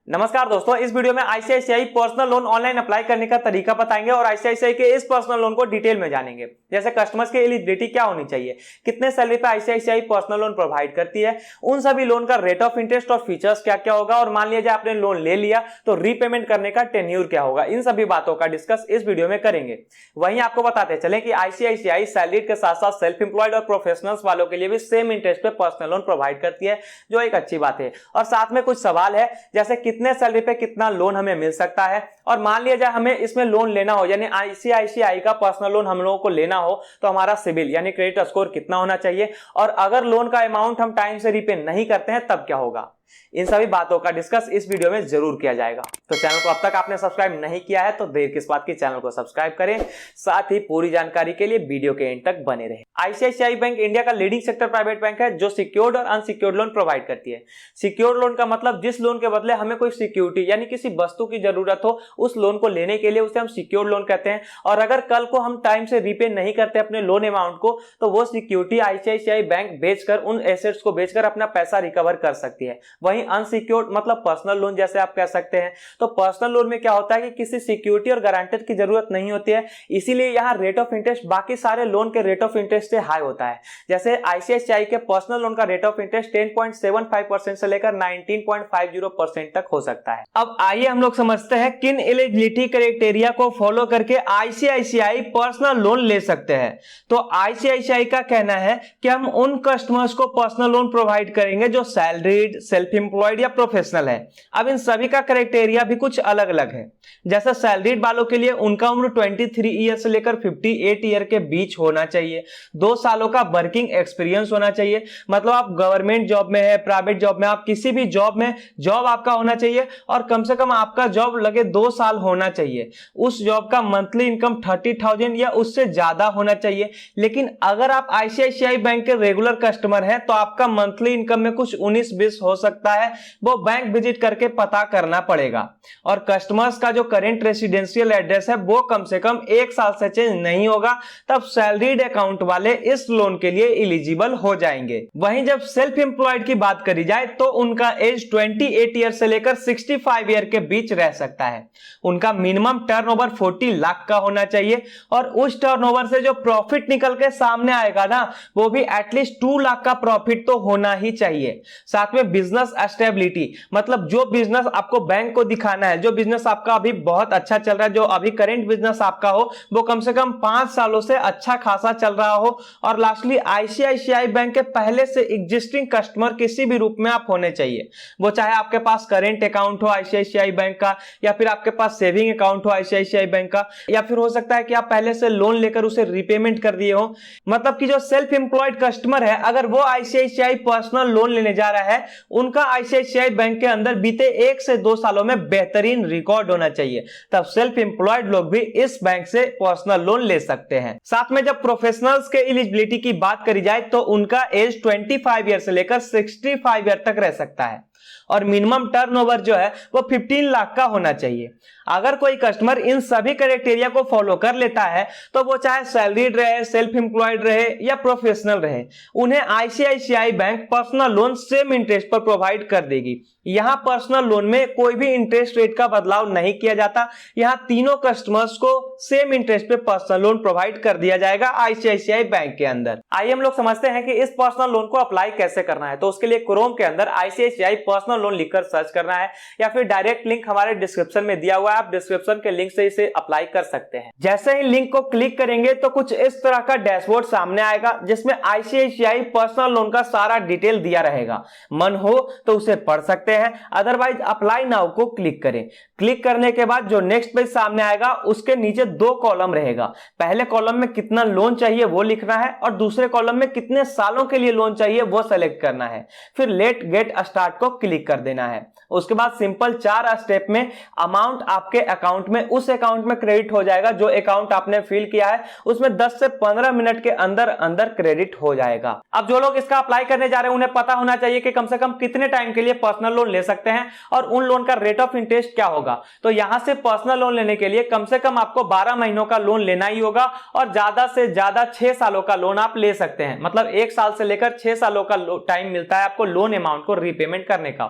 नमस्कार दोस्तों, इस वीडियो में ICICI personal loan online apply करने का तरीका बताएंगे और आईसीआईसीआई के इस पर्सनल लोन को डिटेल में जानेंगे। जैसे कस्टमर्स की एलिजिबिलिटी क्या होनी चाहिए, कितने सैलरी पे आईसीआईसीआई पर्सनल लोन प्रोवाइड करती है, उन सभी लोन का रेट ऑफ इंटरेस्ट और फीचर्स क्या क्या होगा, और मान लीजिए आपने लोन ले लिया तो रीपेमेंट करने का टेन्यूर क्या होगा। इन सभी बातों का डिस्कस इस वीडियो में करेंगे। वहीं आपको बताते चलें कि आईसीआईसीआई सैलरीड के साथ साथ सेल्फ एम्प्लॉयड और प्रोफेशनल्स वालों के लिए भी सेम इंटरेस्ट पे पर्सनल लोन प्रोवाइड करती है, जो एक अच्छी बात है। और साथ में कुछ सवाल है, जैसे कितने सैलरी पे कितना लोन हमें मिल सकता है, और मान लिया जाए हमें इसमें लोन लेना हो, यानी आईसीआईसीआई का पर्सनल लोन हम लोगों को लेना हो तो हमारा सिविल यानी क्रेडिट स्कोर कितना होना चाहिए, और अगर लोन का अमाउंट हम टाइम से रीपे नहीं करते हैं तब क्या होगा। इन सभी बातों का डिस्कस इस वीडियो में जरूर किया जाएगा। तो चैनल को अब तक आपने सब्सक्राइब नहीं किया है तो देर किस बात की, चैनल को सब्सक्राइब करें। साथ ही पूरी जानकारी के लिए वीडियो के एंड तक बने रहें। आईसीआईसीआई बैंक इंडिया का लीडिंग सेक्टर प्राइवेट बैंक है जो सिक्योर्ड और अनसिक्योर्ड लोन प्रोवाइड करती है। सिक्योर्ड लोन का मतलब जिस लोन के बदले हमें कोई सिक्योरिटी यानी किसी वस्तु की जरूरत हो, उस लोन को लेने के लिए उसे हम सिक्योर्ड लोन कहते हैं। और अगर कल को हम टाइम से रीपे नहीं करते अपने लोन अमाउंट को, तो वो सिक्योरिटी आईसीआईसीआई बैंक बेचकर, उन एसेट्स को बेचकर अपना पैसा रिकवर कर सकती है। वहीं अनसिक्योर्ड मतलब पर्सनल लोन जैसे आप कह सकते हैं। तो पर्सनल लोन में क्या होता है कि किसी सिक्योरिटी और गारंटर की जरूरत नहीं होती है, इसीलिए यहां रेट ऑफ इंटरेस्ट बाकी सारे लोन के रेट ऑफ इंटरेस्ट से हाई होता है। जैसे आईसीआईसीआई के पर्सनल लोन का रेट ऑफ इंटरेस्ट 10.75% से लेकर 19.50% तक हो सकता है। अब आइए हम लोग समझते हैं किन एलिजिबिलिटी क्राइटेरिया को फॉलो करके आईसीआईसीआई पर्सनल लोन ले सकते हैं। तो आईसीआईसीआई का कहना है कि हम उन कस्टमर्स को पर्सनल लोन प्रोवाइड करेंगे जो सैलरीड, सेल्फ एम्प्लॉयड या प्रोफेशनल है। अब इन सभी का क्राइटेरिया भी कुछ अलग अलग है। जैसे सैलरीड वालों के लिए उनका उम्र 23 ईयर से लेकर 58 ईयर के बीच होना चाहिए। 2 सालों का वर्किंग एक्सपीरियंस होना चाहिए, मतलब आप गवर्नमेंट जॉब में है, प्राइवेट जॉब में, आप किसी भी जॉब में जॉब आपका होना चाहिए, और कम से कम आपका जॉब लगे 2 साल होना चाहिए। उस जॉब का मंथली इनकम 30,000 या उससे ज्यादा होना चाहिए। लेकिन अगर आप आईसीआईसीआई बैंक के रेगुलर कस्टमर हैं तो आपका मंथली इनकम में कुछ 19-20 हो सकता है, वो बैंक विजिट करके पता करना पड़ेगा। और कस्टमर्स का जो करेंट रेसिडेंशियल एड्रेस है वो कम से कम 1 साल से चेंज नहीं होगा, तब सैलरीड अकाउंट वाले इस लोन के लिए एलिजिबल हो जाएंगे। वहीं जब सेल्फ एम्प्लॉयड की बात करी जाए तो उनका एज 28 ईयर से लेकर 65 ईयर के बीच रह सकता है। उनका मिनिमम टर्नओवर 40 लाख का होना चाहिए, और उस टर्नओवर से जो प्रॉफिट निकल के सामने आएगा ना, वो भी एटलीस्ट 2 लाख का प्रॉफिट तो होना ही चाहिए। साथ में बिजनेस स्टेबिलिटी, मतलब जो बिजनेस आपको बैंक को दिखाना है, जो बिजनेस आपका अभी बहुत अच्छा चल रहा है, जो अभी करेंट बिजनेस आपका हो, वो कम से कम 5 सालों से अच्छा खासा चल रहा हो। और लास्टली आईसीआईसीआई बैंक के पहले से एग्जिस्टिंग कस्टमर किसी भी रूप में आप होने चाहिए। वो चाहे आपके पास करेंट अकाउंट हो आईसीआईसीआई बैंक का, या फिर आपके पास सेविंग अकाउंट हो आईसीआईसीआई बैंक का, या फिर हो सकता है कि आप पहले से लोन लेकर उसे रीपेमेंट कर दिए हो। मतलब कि जो सेल्फ एम्प्लॉयड कस्टमर है, अगर वो आईसीआईसीआई पर्सनल लोन लेने जा रहा है, उनका आईसीआईसीआई बैंक के अंदर बीते 1 से 2 सालों में बेहतरीन रिकॉर्ड होना चाहिए, तब सेल्फ एम्प्लॉयड लोग भी इस बैंक से पर्सनल लोन ले सकते हैं। साथ में जब प्रोफेशनल्स के एलिजिबिलिटी की बात करी जाए तो उनका एज 25 ईयर से लेकर 65 ईयर तक रह सकता है, और मिनिमम टर्नओवर जो है वो 15 लाख का होना चाहिए। अगर कोई कस्टमर इन सभी क्राइटेरिया को फॉलो कर लेता है तो वो चाहे सैलरीड रहे, सेल्फ एम्प्लॉयड रहे या प्रोफेशनल रहे, उन्हें ICICI bank personal loan same interest पर प्रोवाइड कर देगी। यहां पर्सनल लोन में कोई भी इंटरेस्ट रेट का बदलाव नहीं किया जाता। यहां तीनों कस्टमर्स को सेम इंटरेस्ट पे पर्सनल लोन प्रोवाइड कर दिया जाएगा आईसीआईसीआई बैंक के अंदर। आइए हम लोग समझते हैं कि इस पर्सनल लोन को अप्लाई कैसे करना है। तो उसके लिए क्रोम के अंदर आईसीआईसीआई पर्सनल लोन लिखकर सर्च करना है, या फिर डायरेक्ट लिंक हमारे डिस्क्रिप्शन में दिया हुआ है, आप डिस्क्रिप्शन के लिंक से इसे अप्लाई कर सकते हैं। जैसे ही लिंक को क्लिक करेंगे तो कुछ इस तरह का डैशबोर्ड सामने आएगा, जिसमें आईसीआईसीआई पर्सनल लोन का सारा डिटेल दिया रहेगा। मन हो तो उसे पढ़ सकते हैं, अदरवाइज अप्लाई नाउ को क्लिक करें। क्लिक करने के बाद जो नेक्स्ट पेज सामने आएगा उसके नीचे 2 कॉलम रहेगा। पहले कॉलम में कितना लोन चाहिए वो लिखना है, और दूसरे कॉलम में कितने सालों के लिए लोन चाहिए वो सेलेक्ट करना है। फिर लेट गेट स्टार्ट को क्लिक कर देना है। उसके बाद सिंपल 4 स्टेप में अमाउंट आपके अकाउंट में, उस अकाउंट में क्रेडिट हो जाएगा जो अकाउंट आपने फिल किया है, उसमें 10 से 15 मिनट के अंदर अंदर क्रेडिट हो जाएगा। अब जो लोग इसका अप्लाई करने जा रहे हैं उन्हें पता होना चाहिए कि कम से कम कितने टाइम के लिए पर्सनल लोन ले सकते हैं और उन लोन का रेट ऑफ इंटरेस्ट क्या होगा। तो यहां से पर्सनल लोन लेने के लिए कम से कम आपको 12 महीनों का लोन लेना ही होगा, और ज्यादा से ज्यादा 6 सालों का लोन आप ले सकते हैं। मतलब 1 साल से लेकर 6 सालों का टाइम मिलता है आपको लोन अमाउंट को रीपेमेंट करने का।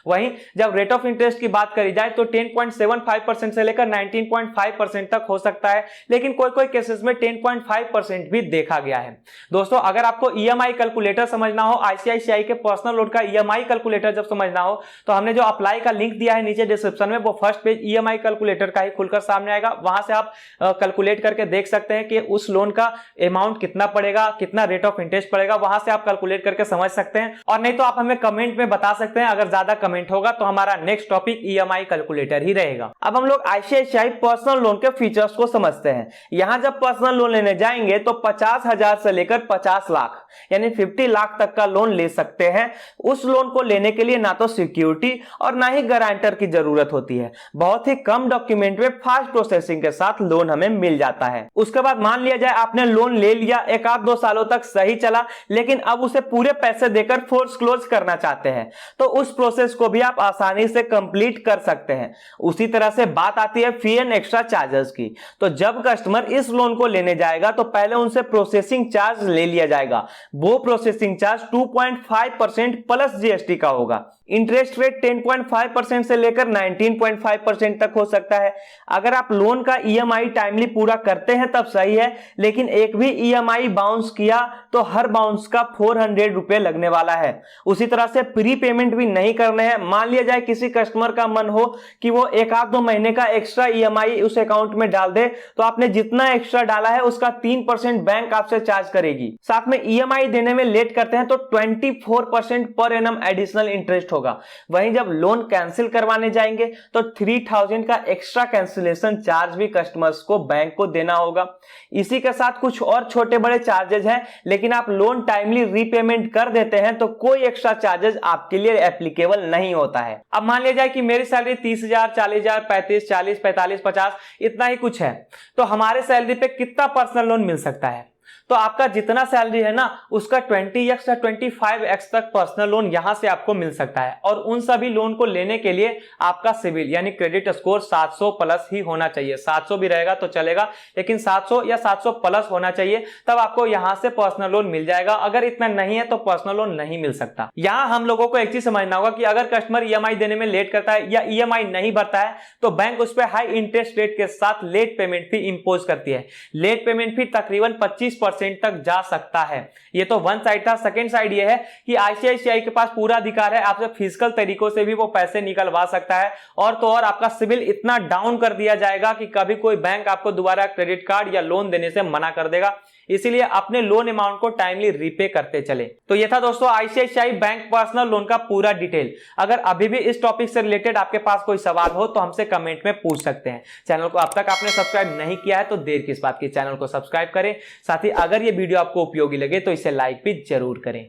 वहीं जब रेट ऑफ इंटरेस्ट की बात करी जाए तो 10.75% से लेकर 19.5% तक हो सकता है, लेकिन कोई कोई केसेस में 10.5% भी देखा गया है। दोस्तों अगर आपको ईएमआई कैलकुलेटर समझना हो, आईसीआईसीआई के पर्सनल लोन का ईएमआई कैलकुलेटर जब समझना हो तो हमने जो अप्लाई का लिंक दिया है नीचे डिस्क्रिप्शन में, वो फर्स्ट पेज ईएमआई कैलकुलेटर का ही खुलकर सामने आएगा। वहां से आप कैलकुलेट करके देख सकते हैं कि उस लोन का अमाउंट कितना पड़ेगा, कितना रेट ऑफ इंटरेस्ट पड़ेगा, वहां से आप कैलकुलेट करके समझ सकते हैं। और नहीं तो आप हमें कमेंट में बता सकते हैं, अगर ज्यादा कमेंट होगा तो हमारा नेक्स्ट टॉपिक ईएमआई कैलकुलेटर ही रहेगा। अब हम लोग आईसीआईसीआई पर्सनल लोन के फीचर्स को समझते हैं। यहां जब पर्सनल लोन लेने जाएंगे तो 50,000 से लेकर 50 लाख यानी 50 लाख तक का लोन ले सकते हैं। उस लोन को लेने के लिए ना तो सिक्योरिटी और ना ही गारंटर की जरूरत होती है। बहुत ही कम डॉक्यूमेंट में फास्ट प्रोसेसिंग के साथ लोन हमें मिल जाता है। उसके बाद मान लिया जाए आपने लोन ले लिया, एक आध 2 सालों तक सही चला, लेकिन अब उसे पूरे पैसे देकर फोर्स क्लोज करना चाहते हैं तो उस प्रोसेस को भी आप आसानी से कंप्लीट कर सकते हैं। उसी तरह से बात आती है फी एंड एक्स्ट्रा चार्जेस की। तो जब कस्टमर इस लोन को लेने जाएगा तो पहले उनसे प्रोसेसिंग चार्ज ले लिया जाएगा। वो प्रोसेसिंग चार्ज 2.5% प्लस जीएसटी का होगा। इंटरेस्ट रेट 10.5% से लेकर 19.5% तक हो सकता है। अगर आप लोन का ईएमआई टाइमली पूरा करते हैं तब सही है, लेकिन एक भी ईएमआई बाउंस किया तो हर बाउंस का 400 रुपए लगने वाला है। उसी तरह से प्री पेमेंट भी नहीं करने हैं। मान लिया जाए किसी कस्टमर का मन हो कि वो 1-2 महीने का एक्स्ट्रा ईएमआई उस अकाउंट में डाल दे, तो आपने जितना एक्स्ट्रा डाला है उसका 3% बैंक आपसे चार्ज करेगी। साथ में ईएमआई देने में लेट करते हैं तो 24% पर एनम एडिशनल इंटरेस्ट होगा। वहीं जब लोन कैंसिल करवाने जाएंगे तो 3000 का एक्स्ट्रा कैंसिलेशन चार्ज भी कस्टमर्स को बैंक को देना होगा। इसी के साथ कुछ और छोटे बड़े चार्जेस हैं, लेकिन आप लोन टाइमली रीपेमेंट कर देते हैं तो कोई एक्स्ट्रा चार्जेस आपके लिए एप्लीकेबल नहीं होता है। अब मान लिया जाए कि मेरी सैलरी 30,000, 40,000, 35, 40, 45, 50 इतना ही कुछ है, तो हमारे सैलरी पे कितना पर्सनल लोन मिल सकता है? तो आपका जितना सैलरी है ना उसका 20x या 25x तक पर्सनल लोन यहां से आपको मिल सकता है। और उन सभी लोन को लेने के लिए आपका सिविल यानी क्रेडिट स्कोर 700 प्लस ही होना चाहिए। 700 भी रहेगा तो चलेगा, लेकिन 700 या 700 प्लस होना चाहिए, तब आपको यहां से पर्सनल लोन मिल जाएगा। अगर इतना नहीं है तो पर्सनल लोन नहीं मिल सकता। यहां हम लोगों को एक चीज समझना होगा कि अगर कस्टमर ईएमआई देने में लेट करता है या ईएमआई नहीं भरता है तो बैंक उस पर हाई इंटरेस्ट रेट के साथ लेट पेमेंट फी इंपोज करती है। लेट पेमेंट फी तकरीबन 25% तक जा सकता है। ये तो वन साइड था। सेकंड साइड ये है कि आईसीआईसीआई के पास पूरा अधिकार है आपसे फिजिकल तरीकों से भी वो पैसे निकलवा सकता है। और तो और आपका सिविल इतना डाउन कर दिया जाएगा कि कभी कोई बैंक आपको दोबारा क्रेडिट कार्ड या लोन देने से मना कर देगा। इसीलिए अपने लोन अमाउंट को टाइमली रीपे करते चले। तो ये था दोस्तों आईसीआईसीआई बैंक पर्सनल लोन का पूरा डिटेल। अगर अभी भी इस टॉपिक से रिलेटेड आपके पास कोई सवाल हो तो हमसे कमेंट में पूछ सकते हैं। चैनल को अब तक आपने सब्सक्राइब नहीं किया है तो देर किस बात की, चैनल को सब्सक्राइब करें। साथ ही अगर ये वीडियो आपको उपयोगी लगे तो इसे लाइक भी जरूर करें।